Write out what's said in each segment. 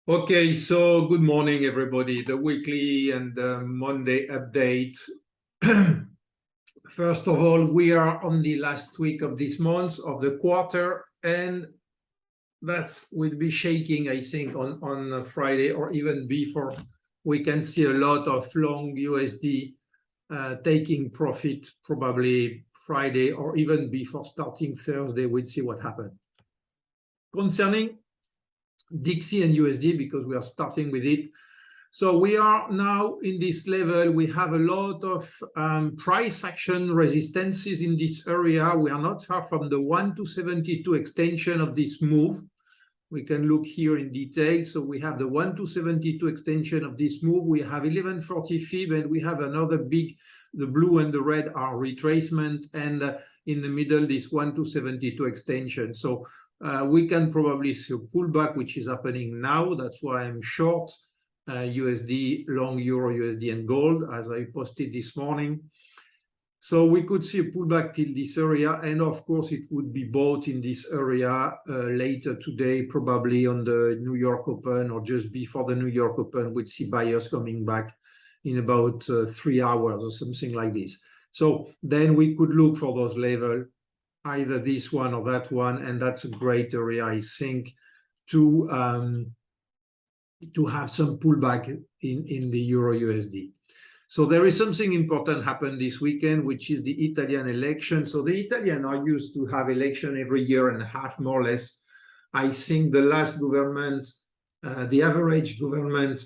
Okay, so good morning, everybody. The weekly and Monday update. First of all, we are on the last week of this month of the quarter, and that's will be shaking, I think, on Friday or even before. We can see a lot of long USD taking profit probably Friday or even before starting Thursday. We'll see what happens. Concerning Dixie and USD, because we are starting with it. So we are now in this level. We have a lot of price action resistances in this area. We are not far from the 1-72 extension of this move. We can look here in detail. So we have the 1-72 extension of this move. We have 1140 fib, and we have another big, the blue and the red are retracement, and in the middle, this 1-72 extension. So we can probably see a pullback, which is happening now. That's why I'm short USD, long Euro, USD, and gold, as I posted this morning. So we could see a pullback till this area, and of course, it would be bought in this area later today, probably on the New York Open or just before the New York Open. We'd see buyers coming back in about 3 hours or something like this. So then we could look for those levels, either this one or that one, and that's a great area, I think, to have some pullback in the Euro USD. So there is something important happened this weekend, which is the Italian election. So the Italians are used to have election every year and a half, more or less. I think the last government, the average government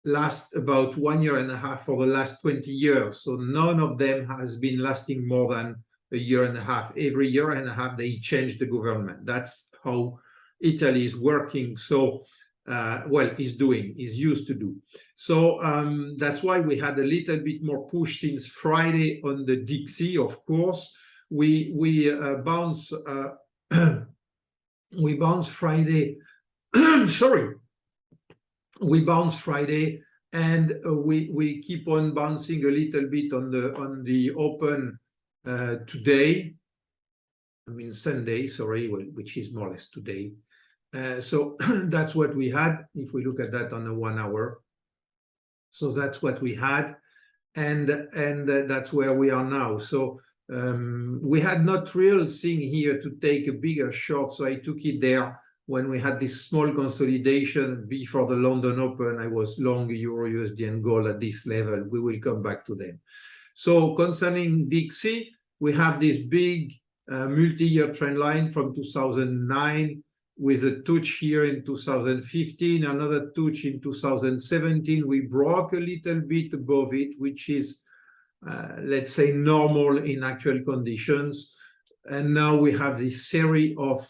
lasts about 1 year and a half for the last 20 years. So none of them has been lasting more than a year and a half. Every year and a half, they change the government. That's how Italy is working. So, is used to do. So that's why we had a little bit more push since Friday on the Dixie. Of course, we bounce we bounce Friday. Sorry, we bounce Friday, and we keep on bouncing a little bit on the open. Today, I mean Sunday, sorry, which is more or less today. So that's what we had. If we look at that on the 1 hour, so that's what we had, and that's where we are now. So we had not real thing here to take a bigger short, so I took it there when we had this small consolidation before the London Open. I was long Euro, USD, and gold at this level. We will come back to them. So concerning Dixie, we have this big multi-year trend line from 2009 with a touch here in 2015, another touch in 2017. We broke a little bit above it, which is, let's say, normal in actual conditions. And now we have this series of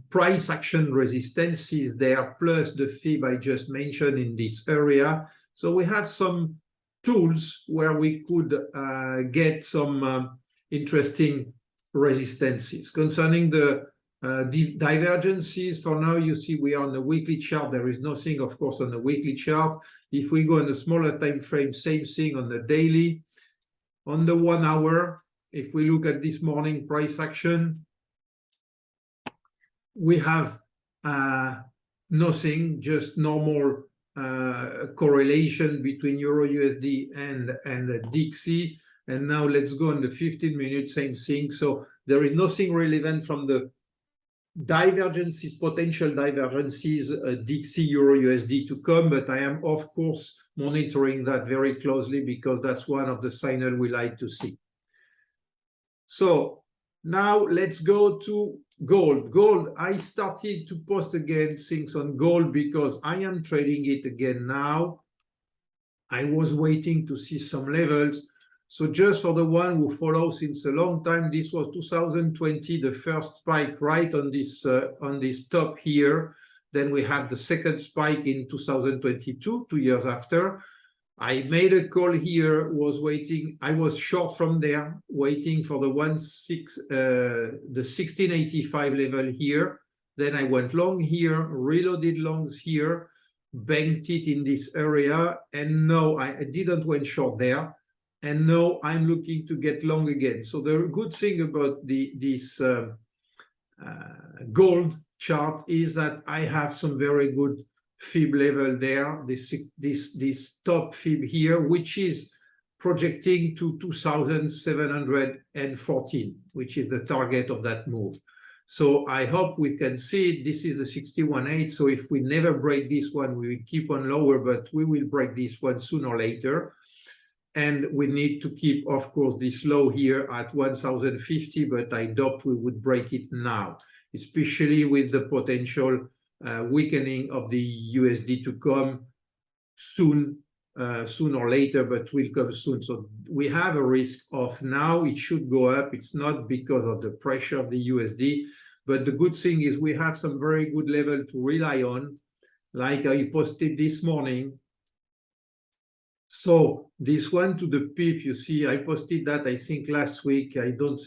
price action resistances there, plus the fib I just mentioned in this area. So we have some tools where we could get some interesting resistances. Concerning the divergences, for now, you see we are on the weekly chart. There is nothing, of course, on the weekly chart. If we go on the smaller time frame, same thing on the daily. On the 1 hour, if we look at this morning price action, we have nothing, just normal correlation between Euro USD and Dixie. And now let's go on the 15 minutes, same thing. So there is nothing relevant from the divergences, potential divergences, Dixie Euro USD to come, but I am of course monitoring that very closely because that's one of the signals we like to see. So now let's go to gold. Gold, I started to post again things on gold because I am trading it again now. I was waiting to see some levels. So just for the one who follows since a long time, this was 2020, the first spike right on this top here. Then we have the second spike in 2022, 2 years after. I made a call here, was waiting. I was short from there, waiting for the 1685 level here. Then I went long here, reloaded longs here, banked it in this area, and no, I didn't went short there. And now I'm looking to get long again. So the good thing about this gold chart is that I have some very good fib level there, this top fib here, which is projecting to 2,714, which is the target of that move. So I hope we can see it. This is the 61.8. So if we never break this one, we will keep on lower, but we will break this one sooner or later. And we need to keep, of course, this low here at 1,050, but I doubt we would break it now, especially with the potential weakening of the USD to come soon, sooner or later, but will come soon. So we have a risk of now it should go up. It's not because of the pressure of the USD, but the good thing is we have some very good level to rely on, like I posted this morning. So this one to the pip, you see, I posted that, I think, last week. I don't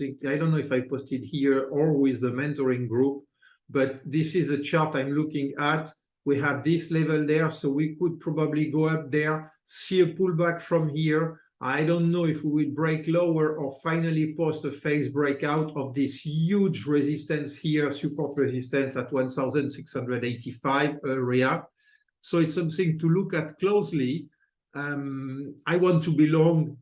know if I posted here or with the mentoring group, but this is a chart I'm looking at. We have this level there, so we could probably go up there, see a pullback from here. I don't know if we will break lower or finally post a phase breakout of this huge resistance here, support resistance at 1,685 area. So it's something to look at closely. I want to be long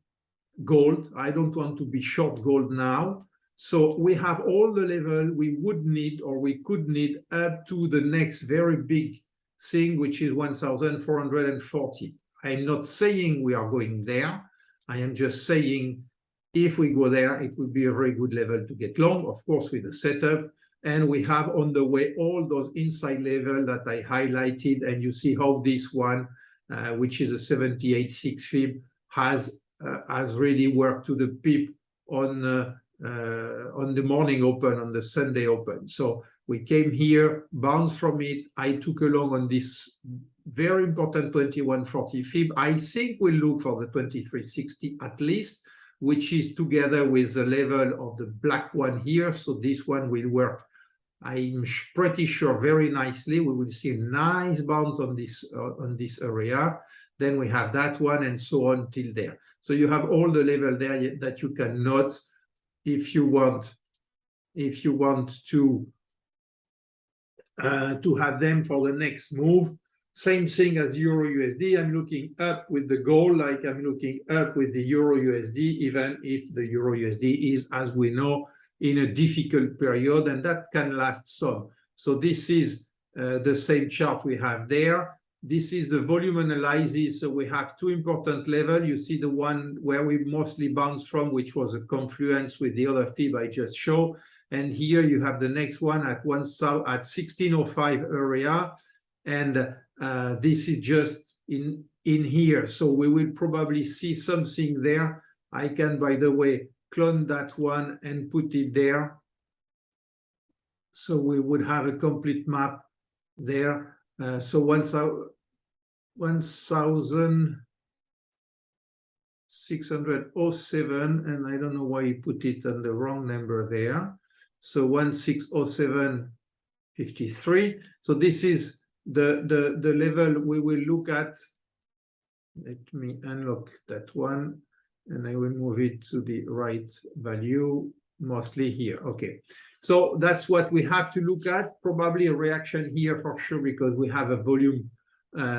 gold. I don't want to be short gold now. So we have all the level we would need or we could need up to the next very big thing, which is 1,440. I'm not saying we are going there. I am just saying if we go there, it would be a very good level to get long, of course, with the setup. And we have on the way all those inside levels that I highlighted. And you see how this one, which is a 78.6 fib, has really worked to the pip on the morning open, on the Sunday open. So we came here, bounced from it. I took a long on this very important 2140 fib. I think we'll look for the 2360 at least, which is together with the level of the black one here. So this one will work, I'm pretty sure, very nicely. We will see a nice bounce on this area. Then we have that one and so on till there. So you have all the level there that you can note if you want to have them for the next move. Same thing as Euro USD. I'm looking up with the gold, like I'm looking up with the Euro USD, even if the Euro USD is, as we know, in a difficult period, and that can last some. So this is the same chart we have there. This is the volume analysis. So we have two important levels. You see the one where we mostly bounced from, which was a confluence with the other fib I just showed. And here you have the next one at 1605 area. And this is just in here. So we will probably see something there. I can, by the way, clone that one and put it there. So we would have a complete map there. So 1,607, and I don't know why you put it on the wrong number there. So 1,607.53. So this is the level we will look at. Let me unlock that one, and I will move it to the right value, mostly here. Okay. So that's what we have to look at. Probably a reaction here for sure, because we have a volume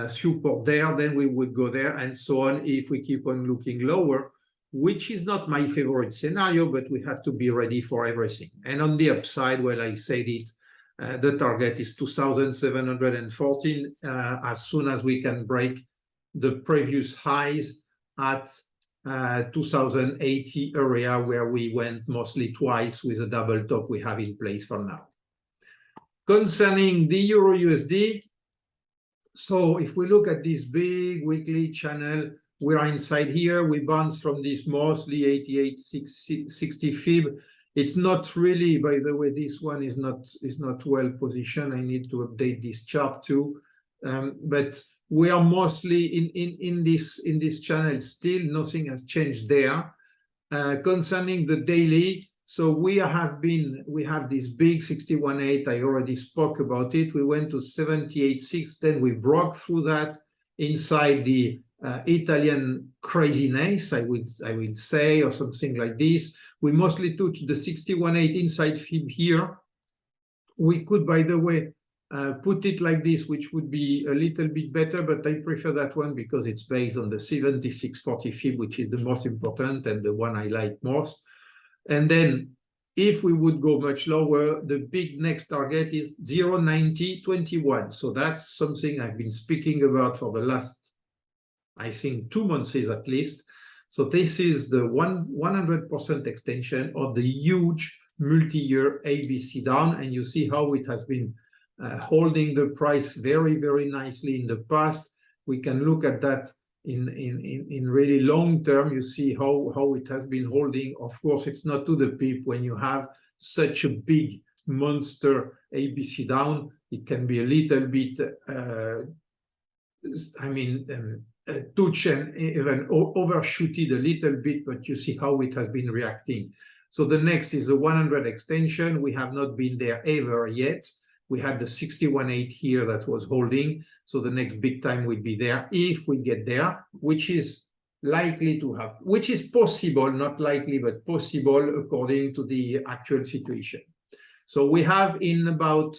support there. Then we would go there and so on if we keep on looking lower, which is not my favorite scenario, but we have to be ready for everything. And on the upside, well, I said it, the target is 2,714 as soon as we can break the previous highs at 2080 area, where we went mostly twice with a double top we have in place for now. Concerning the Euro USD, so if we look at this big weekly channel, we are inside here. We bounce from this mostly 88.60 fib. It's not really, by the way, this one is not well positioned. I need to update this chart too. But we are mostly in this channel still. Nothing has changed there. Concerning the daily, so we have this big 61.8. I already spoke about it. We went to 78.6. Then we broke through that inside the Italian craziness, I would say, or something like this. We mostly touched the 61.8 inside fib here. We could, by the way, put it like this, which would be a little bit better, but I prefer that one because it's based on the 7640 fib, which is the most important and the one I like most. And then if we would go much lower, the big next target is 0.9021. So that's something I've been speaking about for the last, I think, 2 months at least. So this is the 100% extension of the huge multi-year ABC down, and you see how it has been holding the price very, very nicely in the past. We can look at that in really long term. You see how it has been holding. Of course, it's not to the peak when you have such a big monster ABC down. It can be a little bit, touch and even overshoot it a little bit, but you see how it has been reacting. So the next is a 100 extension. We have not been there ever yet. We had the 61.8 here that was holding. So the next big time will be there if we get there, which is likely to happen, which is possible, not likely, but possible according to the actual situation. So we have in about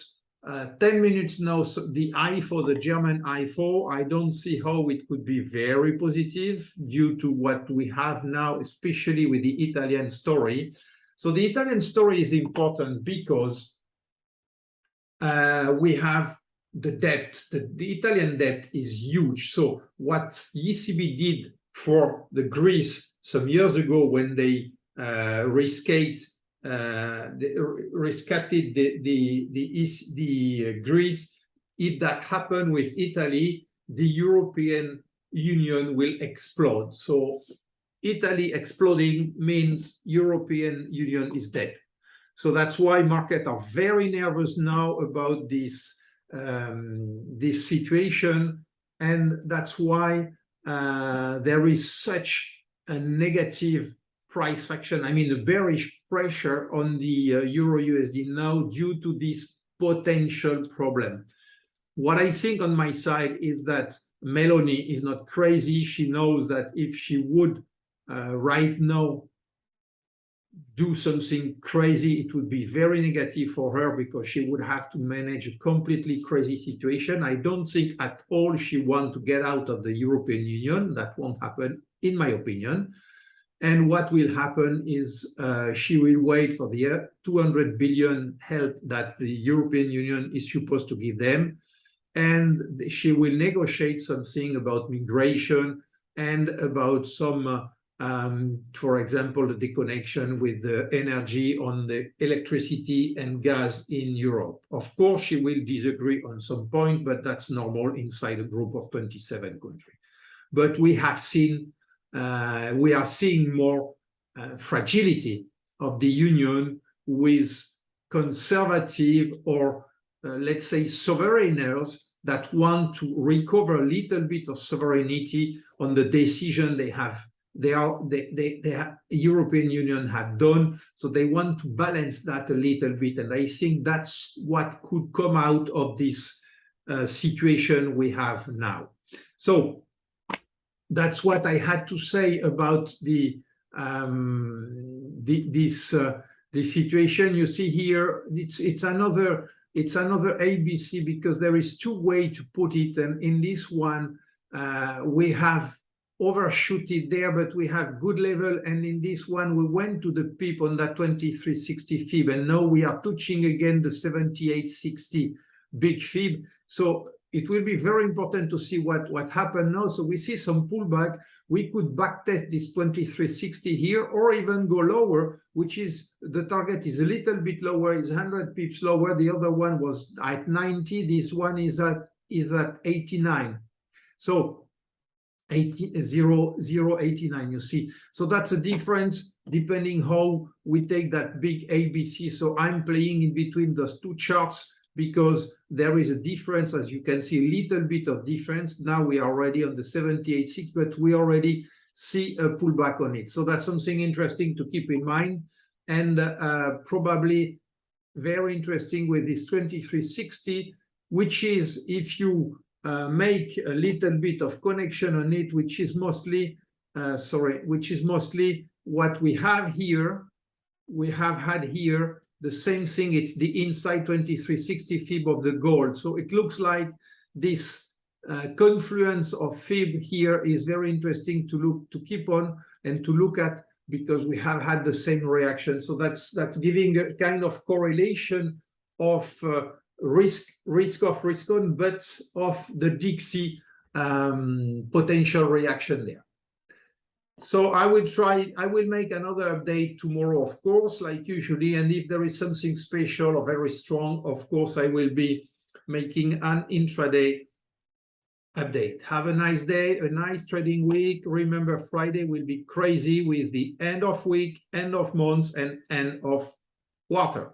10 minutes now the I4, the German I4. I don't see how it could be very positive due to what we have now, especially with the Italian story. So the Italian story is important because we have the debt. The Italian debt is huge. So what ECB did for the Greece some years ago when they rescated the Greece, if that happened with Italy, the European Union will explode. So Italy exploding means European Union is dead. So that's why markets are very nervous now about this situation, and that's why there is such a negative price action. I mean, a bearish pressure on the Euro USD now due to this potential problem. What I think on my side is that Meloni is not crazy. She knows that if she would right now do something crazy, it would be very negative for her because she would have to manage a completely crazy situation. I don't think at all she wants to get out of the European Union. That won't happen, in my opinion. And what will happen is she will wait for the 200 billion help that the European Union is supposed to give them. And she will negotiate something about migration and about some for example, the deconnection with the energy on the electricity and gas in Europe. Of course, she will disagree on some point, but that's normal inside a group of 27 countries. But we have seen, we are seeing more fragility of the union with conservative or let's say sovereigners that want to recover a little bit of sovereignty on the decision they have. The European Union have done, so they want to balance that a little bit, and I think that's what could come out of this situation we have now. So that's what I had to say about this situation. You see here, it's another ABC because there is two ways to put it, and in this one we have overshooted there, but we have good level, and in this one we went to the peak on that 2360 fib, and now we are touching again the 7860 big fib. So it will be very important to see what happened now. So we see some pullback. We could backtest this 2360 here or even go lower, which is the target is a little bit lower, is 100 pips lower. The other one was at 90. This one is at 89. So 0.89, you see. So that's a difference depending how we take that big ABC. So I'm playing in between those two charts because there is a difference, as you can see, a little bit of difference. Now we are already on the 78.6, but we already see a pullback on it. So that's something interesting to keep in mind, and probably very interesting with this 2360, which is if you make a little bit of connection on it, which is mostly, which is mostly what we have here. We have had here the same thing. It's the inside 2360 fib of the gold. So it looks like this confluence of fib here is very interesting to keep on and to look at, because we have had the same reaction. So that's giving a kind of correlation of risk on, but of the Dixie potential reaction there. So I will make another update tomorrow, of course, like usually. And if there is something special or very strong, of course, I will be making an intraday update. Have a nice day, a nice trading week. Remember, Friday will be crazy with the end of week, end of months, and end of quarter.